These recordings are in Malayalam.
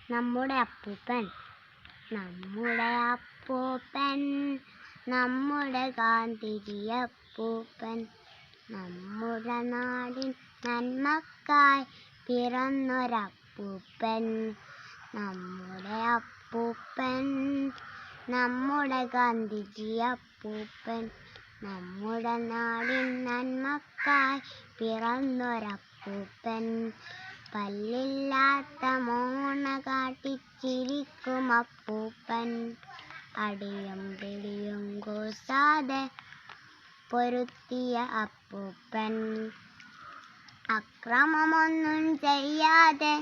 നമ്മുടെ അപ്പൂപ്പൻ നമ്മുടെ അപ്പൂപ്പൻ നമ്മുടെ ഗാന്ധിജി അപ്പൂപ്പൻ നമ്മുടെ നാടിൻ നന്മക്കായി പിറന്നൊരപ്പൂപ്പൻ നമ്മുടെ അപ്പൂപ്പൻ നമ്മുടെ ഗാന്ധിജി അപ്പൂപ്പൻ നമ്മുടെ നാടിൻ നന്മക്കായി പിറന്നൊരപ്പൂപ്പൻ പല്ലില്ലാത്ത മോണ കാട്ടിച്ചിരിക്കും അപ്പൂപ്പൻ അടിയും പിടിയും കൂസാതെ പൊരുത്തിയ അപ്പൂപ്പൻ അക്രമമൊന്നും ചെയ്യാതെ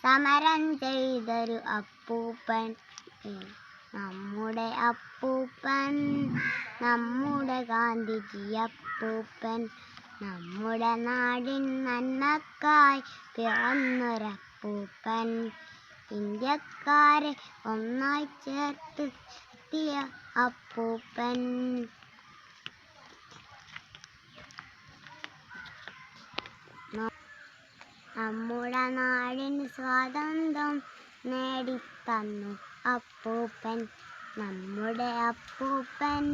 സമരം ചെയ്തൊരു അപ്പൂപ്പൻ നമ്മുടെ അപ്പൂപ്പൻ നമ്മുടെ ഗാന്ധിജി അപ്പൂപ്പൻ നമ്മുടെ നാടിൻ നന്മക്കായി പിറന്നൊരപ്പൂപ്പൻ ഇന്ത്യക്കാരെ ഒന്നായി ചേർത്ത് എത്തിയ അപ്പൂപ്പൻ നമ്മുടെ നാടിന് സ്വാതന്ത്ര്യം നേടിത്തന്നു അപ്പൂപ്പൻ നമ്മുടെ അപ്പൂപ്പൻ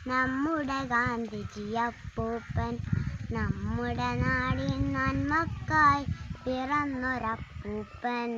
നമ്മുടെ ഗാന്ധിജി അപ്പൂപ്പൻ നമ്മുടെ നാടിൻ നന്മക്കായി പിറന്നൊരപ്പൂപ്പൻ